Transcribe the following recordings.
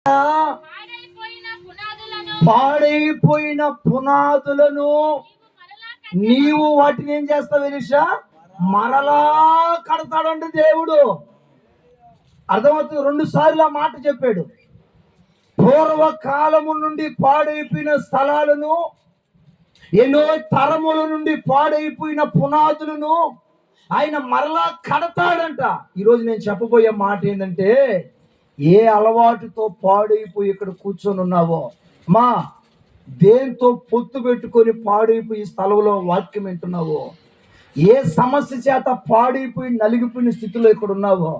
పాడైపోయిన పునాదులను నీవు వాటిని ఏం చేస్తావు ఎలీషా? మరలా కడతాడంటే దేవుడు. అర్థమవుతుంది. 2 సార్లు ఆ మాట చెప్పాడు. పూర్వకాలము నుండి పాడైపోయిన స్థలాలను, ఎన్నో తరముల నుండి పాడైపోయిన పునాదులను ఆయన మరలా కడతాడంట. ఈరోజు నేను చెప్పబోయే మాట ఏంటంటే, ఏ అలవాటుతో పాడైపోయి ఇక్కడ కూర్చొని ఉన్నావో, మా దేంతో పొత్తు పెట్టుకొని పాడైపోయి స్థలంలో వాక్యం వింటున్నావో, ఏ సమస్య చేత పాడైపోయి నలిగిపోయిన స్థితిలో ఇక్కడ ఉన్నావో,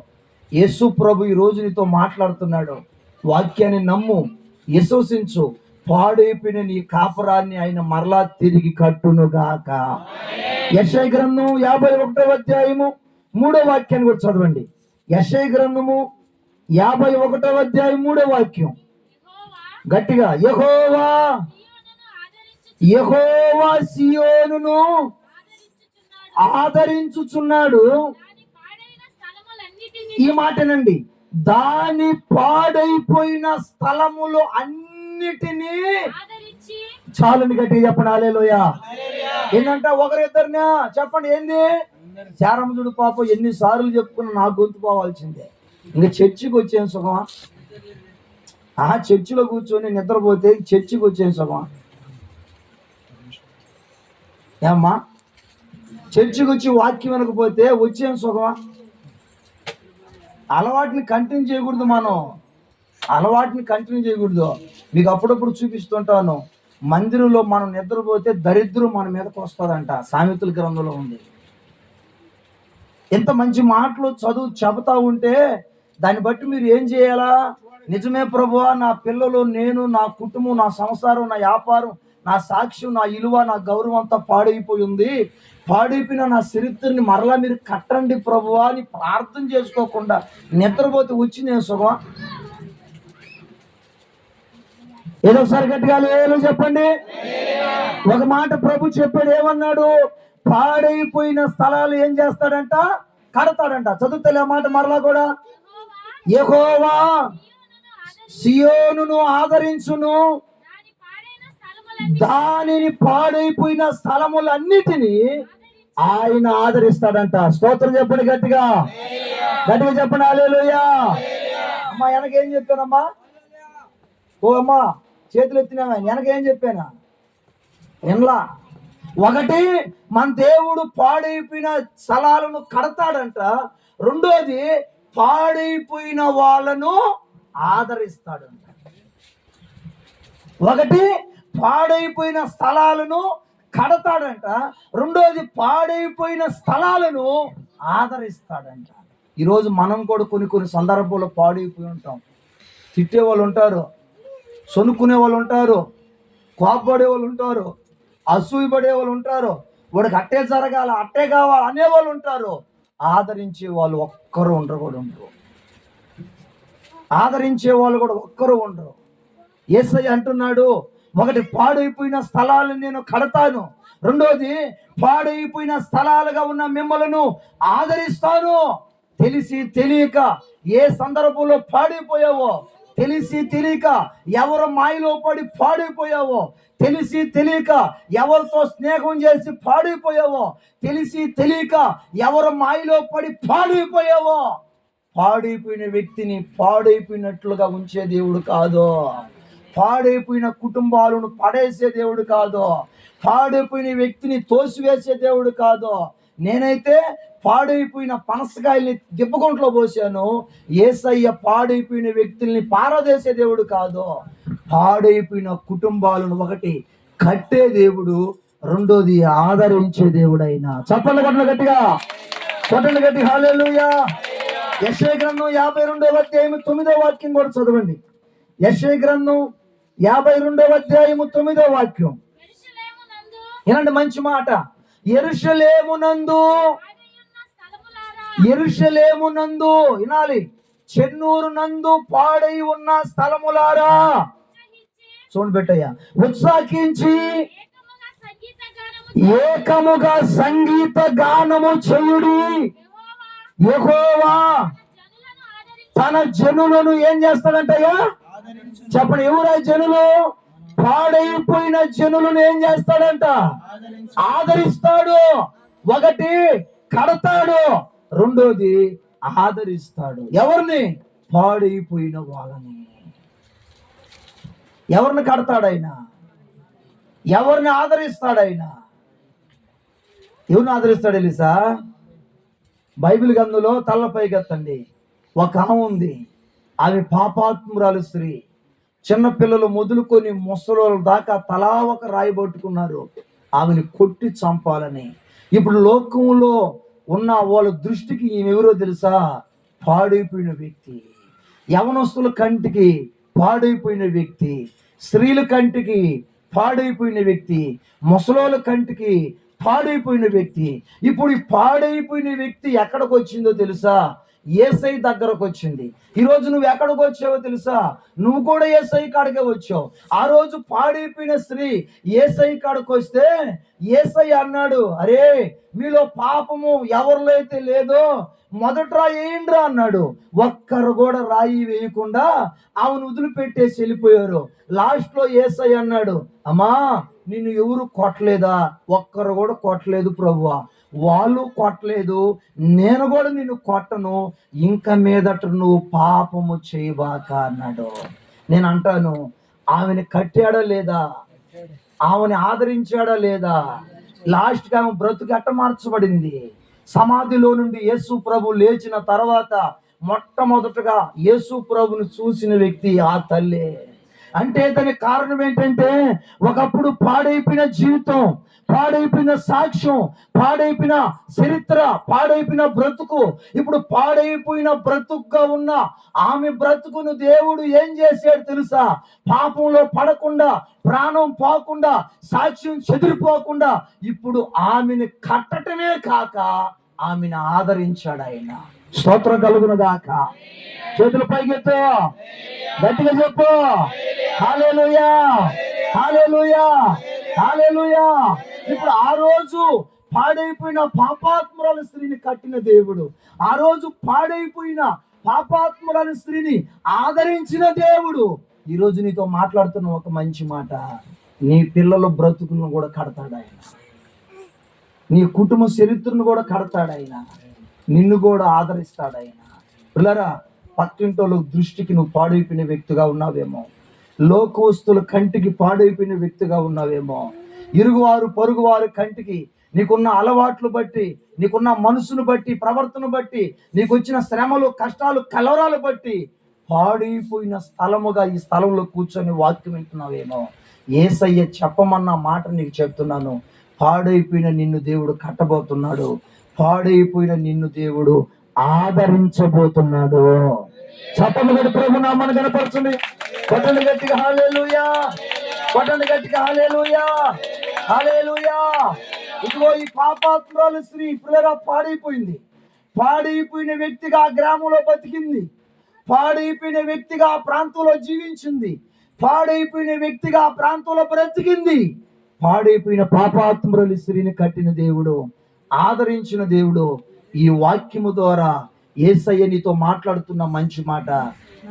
యేసు ప్రభు ఈ రోజు నీతో మాట్లాడుతున్నాడు. వాక్యాన్ని నమ్ము, విశ్వసించు. పాడైపోయిన నీ కాపురాన్ని ఆయన మరలా తిరిగి కట్టునుగాక. యెషయా గ్రంథం 51వ అధ్యాయము 3వ వాక్యాన్ని కూడా చదవండి. యెషయా గ్రంథము 51వ అధ్యాయం 3వ వాక్యం గట్టిగా. యెహోవా సియోనును ఆదరించుచున్నాడు. ఈ మాటనండి, దాని పాడైపోయిన స్థలములు అన్నిటినీ చాలని గట్టిగా చెప్పండి. హల్లెలూయా. ఏంటంటే ఒకరిద్దరినా చెప్పండి. ఏంది? చారముడు పాపం ఎన్నిసార్లు చెప్పుకున్నా నా గొంతు పోవాల్సిందే. ఇంకా చర్చికి వచ్చేం సుఖమా? చర్చిలో కూర్చొని నిద్రపోతే చర్చికి వచ్చేం సుఖమా? ఏమ్మా, చర్చికి వచ్చి వాక్యం వినకపోతే వచ్చేం సుఖమా? అలవాటుని కంటిన్యూ చేయకూడదు. మనం అలవాటుని కంటిన్యూ చేయకూడదు. మీకు అప్పుడప్పుడు చూపిస్తుంటాను. మందిరంలో మనం నిద్రపోతే దరిద్రం మన మీదకి వస్తుందంట. సామెతల గ్రంథంలో ఉంది. ఎంత మంచి మాటలు చదువు చెబుతా ఉంటే దాన్ని బట్టి మీరు ఏం చేయాలా? నిజమే ప్రభువా, నా పిల్లలు, నేను, నా కుటుంబం, నా సంసారం, నా వ్యాపారం, నా సాక్ష్యం, నా విలువ, నా గౌరవం అంతా పాడైపోయి ఉంది. పాడైపోయిన నా చరిత్రని మరలా మీరు కట్టండి ప్రభువా అని ప్రార్థన చేసుకోకుండా నిద్రపోతే వచ్చి నేను సుఖమా? ఏదో ఒకసారి గట్టిగా లేదో చెప్పండి. ఒక మాట ప్రభు చెప్పాడు. ఏమన్నాడు? పాడైపోయిన స్థలాలు ఏం చేస్తాడంట? కడతాడంట. చదువుతలే ఆ మాట మరలా కూడా. యెహోవా సియోనును ఆదరించును, దానిని పాడైపోయిన స్థలములన్నిటినీ ఆయన ఆదరిస్తాడంట. స్తోత్రం చెప్పండి గట్టిగా. గట్టిగా చెప్పండి. హల్లెలూయా. అమ్మా వెనకేం చెప్పానమ్మా? ఓ అమ్మా చేతులు ఎత్తినా వెనకేం చెప్పానా? ఎన్లా ఒకటి, మన దేవుడు పాడైపోయిన స్థలాలను కడతాడంట. రెండోది, పాడైపోయిన వాళ్ళను ఆదరిస్తాడంట. ఒకటి, పాడైపోయిన స్థలాలను కడతాడంట. రెండోది, పాడైపోయిన స్థలాలను ఆదరిస్తాడంట. ఈరోజు మనం కూడా కొన్ని సందర్భాల్లో పాడైపోయి ఉంటాం. తిట్టే వాళ్ళు ఉంటారు, సొనుక్కునే వాళ్ళు ఉంటారు, కోపపడే వాళ్ళు ఉంటారు, అసూయపడే వాళ్ళు ఉంటారు, వాడికి అట్టే జరగాల, అట్టే కావాలి అనేవాళ్ళు ఉంటారు. ఆదరించే వాళ్ళు ఒక్కరు ఉండరు. ఆదరించే వాళ్ళు కూడా ఒక్కరు ఉండరు. యేసయ్య అంటున్నాడు, ఒకటి, పాడైపోయిన స్థలాలను నేను కడతాను. రెండోది, పాడైపోయిన స్థలాలుగా ఉన్న మిమ్మలను ఆదరిస్తాను. తెలిసి తెలియక ఏ సందర్భంలో పాడైపోయావో, తెలిసి తెలియక ఎవరు మాయలో పడి పాడైపోయావో, తెలిసి తెలియక ఎవరితో స్నేహం చేసి పాడైపోయావో, తెలిసి తెలియక ఎవరు మాయలో పడి పాడైపోయావో, పాడైపోయిన వ్యక్తిని పాడైపోయినట్లుగా ఉంచే దేవుడు కాదు. పాడైపోయిన కుటుంబాలను పడేసే దేవుడు కాదు. పాడైపోయిన వ్యక్తిని తోసివేసే దేవుడు కాదు. నేనైతే పాడైపోయిన పనసకాయల్ని దిబ్బగుంట్లో పోసాను. యేసయ్య పాడైపోయిన వ్యక్తుల్ని పారదేసే దేవుడు కాదు. పాడైపోయిన కుటుంబాలను ఒకటి కట్టే దేవుడు, రెండోది ఆదరించే దేవుడు. అయినా చప్పట్లు కొట్టండి గట్టిగా, కొట్టండి గట్టి. హల్లెలూయా. యెషయా గ్రంథం 52వ అధ్యాయం 9వ వాక్యం కూడా చదవండి. యెషయా గ్రంథం 52వ అధ్యాయం 9వ వాక్యం. ఏనండి మంచి మాట. యెరూషలేమునందు వినాలి, చెన్నూరు నందు పాడై ఉన్న స్థలములారా, చూడండి పెట్టయ్యా, ఉత్సాహించి ఏకముగా సంగీత గానము చేయుడి. యెహోవా తన జనులను ఏం చేస్తాడంటయ్యా? చెప్పండి, ఎవరు ఆ జనులు? పాడైపోయిన జనులను ఏం చేస్తాడంట? ఆదరిస్తాడు. ఒకటి కడతాడు, రెండోది ఆదరిస్తాడు. ఎవరిని? పాడైపోయిన వాళ్ళని. ఎవరిని కడతాడైనా? ఎవరిని ఆదరిస్తాడైనా? ఎవరిని ఆదరిస్తాడు తెలుసా? బైబిల్ గ్రంథంలో తలపైకెత్తండి, ఒక ఆమె ఉంది. ఆమె పాపాత్మురాలు స్త్రీ. చిన్నపిల్లలు మొదలుకొని ముసలోళ్ళ దాకా తలా ఒక రాయి పట్టుకున్నారు ఆమెను కొట్టి చంపాలని. ఇప్పుడు లోకంలో ఉన్న వాళ్ళ దృష్టికి ఈమె ఎవరో తెలుసా? పాడైపోయిన వ్యక్తి. యవనస్తుల కంటికి పాడైపోయిన వ్యక్తి, స్త్రీల కంటికి పాడైపోయిన వ్యక్తి, ముసలోళ్ళ కంటికి పాడైపోయిన వ్యక్తి. ఇప్పుడు ఈ పాడైపోయిన వ్యక్తి ఎక్కడికి వచ్చిందో తెలుసా? యేసై దగ్గరకు వచ్చింది. ఈరోజు నువ్వు ఎక్కడికి వచ్చావో తెలుసా? నువ్వు కూడా యేసై కాడికే వచ్చావు. ఆ రోజు పాడైపోయిన స్త్రీ యేసై కాడికి వస్తే యేసై అన్నాడు, అరే మీలో పాపము ఎవరిలో అయితే లేదో మొదట రాయి వేయండిరా అన్నాడు. ఒక్కరు కూడా రాయి వేయకుండా ఆమెను వదిలిపెట్టేసి వెళ్ళిపోయారు. లాస్ట్ లో యేసై అన్నాడు, అమ్మా నిన్ను ఎవరు కొట్టలేదా? ఒక్కరు కూడా కొట్టలేదు ప్రభువా, వాళ్ళు కొట్టలేదు, నేను కూడా నిన్ను కొట్టను, ఇంకా మీదట నువ్వు పాపము చేయబాక అన్నాడు. నేను అంటాను, ఆమెను కట్టాడా లేదా? ఆమెను ఆదరించాడా లేదా? లాస్ట్కి ఆమె బ్రతుకు ఎట్ట మార్చబడింది. సమాధిలో నుండి యేసు ప్రభు లేచిన తర్వాత మొట్టమొదటగా యేసు ప్రభుని చూసిన వ్యక్తి ఆ తల్లి. అంటే దానికి కారణం ఏంటంటే, ఒకప్పుడు పాడైపోయిన జీవితం, పాడైపోయిన సాక్ష్యం, పాడైపోయిన చరిత్ర, పాడైపోయిన బ్రతుకు, ఇప్పుడు పాడైపోయిన బ్రతుకుగా ఉన్న ఆమె బ్రతుకును దేవుడు ఏం చేశాడు తెలుసా? పాపంలో పడకుండా, ప్రాణం పోకుండా, సాక్ష్యం చెదిరిపోకుండా ఇప్పుడు ఆమెను కట్టటమే కాక ఆమెను ఆదరించాడు ఆయన. స్తోత్రం కలుగును గాక. చేతులు పైకెత్తు, గట్టిగా చెప్పు, హల్లెలూయా, హల్లెలూయా, హల్లెలూయా. ఇప్పుడు ఆ రోజు పాడైపోయిన పాపాత్మురాల స్త్రీని కట్టిన దేవుడు, ఆ రోజు పాడైపోయిన పాపాత్మురాల స్త్రీని ఆదరించిన దేవుడు ఈ రోజు నీతో మాట్లాడుతున్న ఒక మంచి మాట. నీ పిల్లల బ్రతుకులను కూడా కడతాడు ఆయన, నీ కుటుంబ చరిత్రను కూడా కడతాడు ఆయన, నిన్ను కూడా ఆదరిస్తాడు ఆయన. పిల్లరా, పక్కింటోళ్ళ దృష్టికి నువ్వు పాడైపోయిన వ్యక్తిగా ఉన్నావేమో, లోకవస్తుల కంటికి పాడైపోయిన వ్యక్తిగా ఉన్నావేమో, ఇరుగువారు పొరుగువారు కంటికి నీకున్న అలవాట్లు బట్టి, నీకున్న మనసును బట్టి, ప్రవర్తన బట్టి, నీకు వచ్చిన శ్రమలు, కష్టాలు, కలవరాలు బట్టి పాడైపోయిన స్థలముగా ఈ స్థలంలో కూర్చొని వాక్యం వింటున్నావేమో. యేసయ్య చెప్పమన్న మాట నీకు చెప్తున్నాను, పాడైపోయిన నిన్ను దేవుడు కట్టబోతున్నాడు, పాడైపోయిన నిన్ను దేవుడు ఆదరించబోతున్నాడు. చెప్పండి గట్టి ప్రభు నామాన్ని కనపరచండి. కొట్టండి గట్టిగా హల్లెలూయా, కొట్టండి గట్టిగా హల్లెలూయా, హల్లెలూయా. ఇదిగో ఈ పాపాత్మురాలు స్త్రీ పిల్లగా పాడైపోయింది. పాడైపోయిన వ్యక్తిగా ఆ గ్రామంలో బతికింది, పాడైపోయిన వ్యక్తిగా ఆ ప్రాంతంలో జీవించింది, పాడైపోయిన వ్యక్తిగా ఆ ప్రాంతంలో బ్రతికింది. పాడైపోయిన పాపాత్మురాలు స్త్రీని కట్టిన దేవుడు, ఆదరించిన దేవుడు ఈ వాక్యము ద్వారా యేసయ్య నీతో మాట్లాడుతున్న మంచి మాట.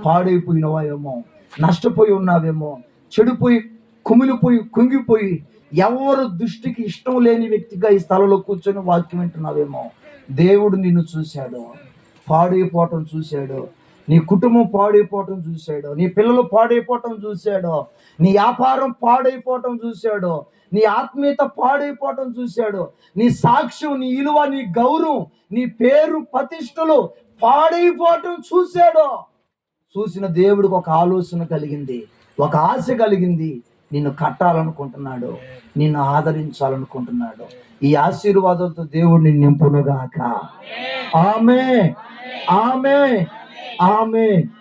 పాడైపోయినవావేమో, నష్టపోయి ఉన్నావేమో, చెడిపోయి కుమిలిపోయి కుంగిపోయి ఎవరు దృష్టికి ఇష్టం లేని వ్యక్తిగా ఈ స్థలంలో కూర్చొని వాక్యం వింటున్నావేమో. దేవుడు నిన్ను చూశాడు, పాడైపోవటం చూశాడు, నీ కుటుంబం పాడైపోవటం చూశాడు, నీ పిల్లలు పాడైపోవటం చూశాడు, నీ వ్యాపారం పాడైపోవటం చూశాడు, నీ ఆత్మీయత పాడైపోవటం చూశాడు, నీ సాక్ష్యం, నీ విలువ, నీ గౌరవం, నీ పేరు ప్రతిష్టలు పాడైపోవటం చూశాడు. చూసిన దేవుడికి ఒక ఆలోచన కలిగింది, ఒక ఆశ కలిగింది. నిన్ను కట్టాలనుకుంటున్నాడు, నిన్ను ఆదరించాలనుకుంటున్నాడు. ఈ ఆశీర్వాదాలతో దేవుడు నిన్ను నింపునుగాక. ఆమేన్, ఆమేన్, ఆమేన్.